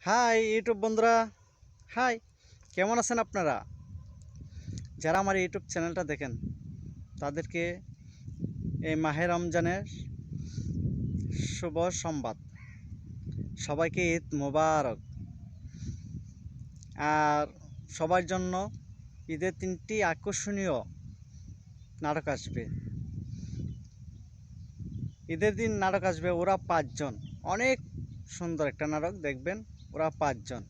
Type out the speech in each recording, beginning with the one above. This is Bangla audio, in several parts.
হাই ইউটিউব বন্ধুরা, হাই, কেমন আছেন আপনারা? যারা আমার ইউটিউব চ্যানেলটা দেখেন তাদেরকে এই মাহে রমজানের শুভ সংবাদ। সবাইকে ঈদ মোবারক। আর সবার জন্য ঈদের 3টি আকর্ষণীয় নাটক আসবে। ঈদের দিন নাটক আসবে, ওরা 5 জন। অনেক সুন্দর একটা নাটক দেখবেন। ওরা 5 জন,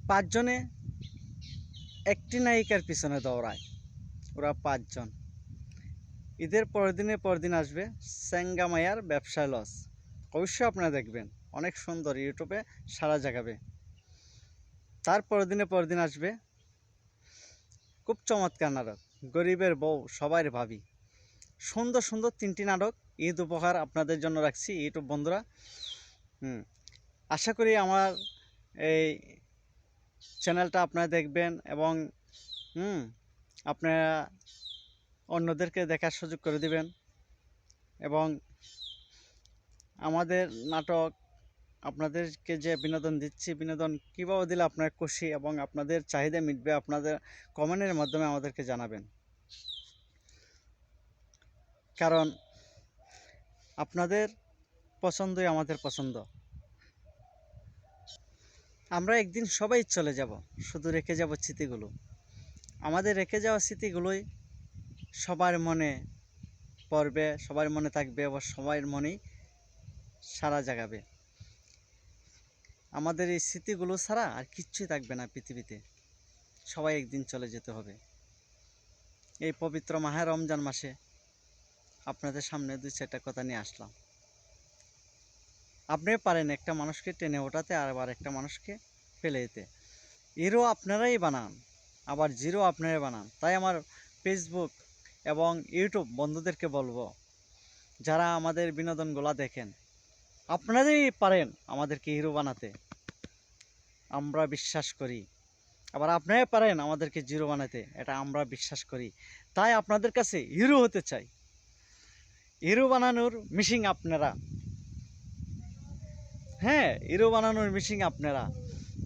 5 জনে একটি নায়িকার পিছনে দৌড়ায়। ওরা 5 জন। ঈদের পরদিন আসবে সেঙ্গামাইয়ার ব্যবসায় লস। অবশ্যই আপনারা দেখবেন, অনেক সুন্দর, ইউটিউবে সারা জাগাবে। তার পরদিন আসবে খুব চমৎকার নাটক গরিবের বউ সবার ভাবি। সুন্দর সুন্দর 3টি নাটক ঈদ উপহার আপনাদের জন্য রাখছি ইউটিউব বন্ধুরা। আশা করি আমার এই চ্যানেলটা আপনারা দেখবেন এবং আপনারা অন্যদেরকে দেখার সুযোগ করে দিবেন। এবং আমাদের নাটক আপনাদেরকে যে বিনোদন দিচ্ছি, বিনোদন কীভাবে দিলে আপনারা খুশি এবং আপনাদের চাহিদা মিটবে, আপনাদের কমেন্টের মাধ্যমে আমাদেরকে জানাবেন। কারণ আপনাদের পছন্দই আমাদের পছন্দ। আমরা একদিন সবাই চলে যাব, শুধু রেখে যাব স্মৃতিগুলো। আমাদের রেখে যাওয়া স্মৃতিগুলোই সবার মনে পড়বে, সবার মনে থাকবে, আবার সবার মনেই সারা জাগাবে। আমাদের এই স্মৃতিগুলো ছাড়া আর কিচ্ছুই থাকবে না পৃথিবীতে। সবাই একদিন চলে যেতে হবে। এই পবিত্র মাহে রমজান মাসে আপনাদের সামনে 2-4টা কথা নিয়ে আসলাম। আপনি পারেন একটা মানুষকে টেনে ওঠাতে আর আবার একটা মানুষকে ফেলে দিতে। হিরো আপনারাই বানান, আবার জিরো আপনারাই বানান। তাই আমার ফেসবুক এবং ইউটিউব বন্ধুদেরকে বলবো, যারা আমাদের বিনোদনগুলো দেখেন, আপনারাই পারেন আমাদেরকে হিরো বানাতে, আমরা বিশ্বাস করি। আবার আপনারাই পারেন আমাদেরকে জিরো বানাতে, এটা আমরা বিশ্বাস করি। তাই আপনাদের কাছে হিরো হতে চাই। হিরো বানানোর মিশিং আপনারা, হ্যাঁ, হিরো বানানোর মিশিং আপনারা।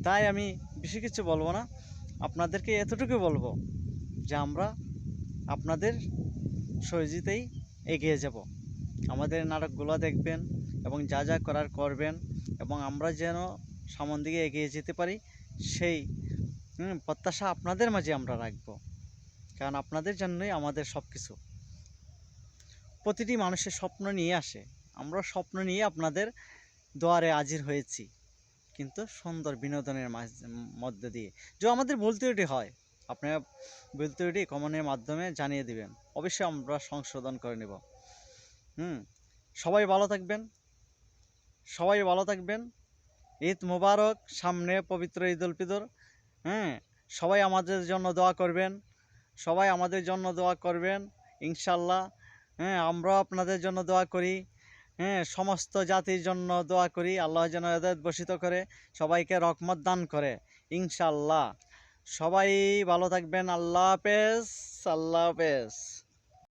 তাই আমি বেশি কিছু বলবো না, আপনাদেরকে এতটুকু বলবো যে আমরা আপনাদের সহযোগিতায় এগিয়ে যাব। আমাদের নাটকগুলো দেখবেন এবং যা যা করার করবেন, এবং আমরা যেন সামন দিকে এগিয়ে যেতে পারি সেই প্রত্যাশা আপনাদের মাঝে আমরা রাখব। কারণ আপনাদের জন্যই আমাদের সব কিছু। প্রতিটি মানুষের স্বপ্ন নিয়ে আসে, আমরা স্বপ্ন নিয়ে আপনাদের দুয়ারে হাজির হয়েছি, কিন্তু সুন্দর বিনোদনের মধ্যে দিয়ে। যে আমাদের ভুল ত্রুটি হয়, আপনারা ভুল ত্রুটি কমেন্টের মাধ্যমে জানিয়ে দিবেন, অবশ্যই আমরা সংশোধন করে নেব। সবাই ভালো থাকবেন, সবাই ভালো থাকবেন। ঈদ মোবারক, সামনে পবিত্র ঈদ উল ফিতর। সবাই আমাদের জন্য দোয়া করবেন, সবাই আমাদের জন্য দোয়া করবেন ইনশাল্লাহ। আমরাও আপনাদের জন্য দোয়া করি। সমস্ত জাতির জন্য দোয়া করি, আল্লাহ যেন হেদায়েত বর্ষিত করে, সবাইকে রহমত দান করে ইনশাল্লাহ। সবাই ভালো থাকবেন। আল্লাহ হাফেজ, আল্লাহ হাফেজ।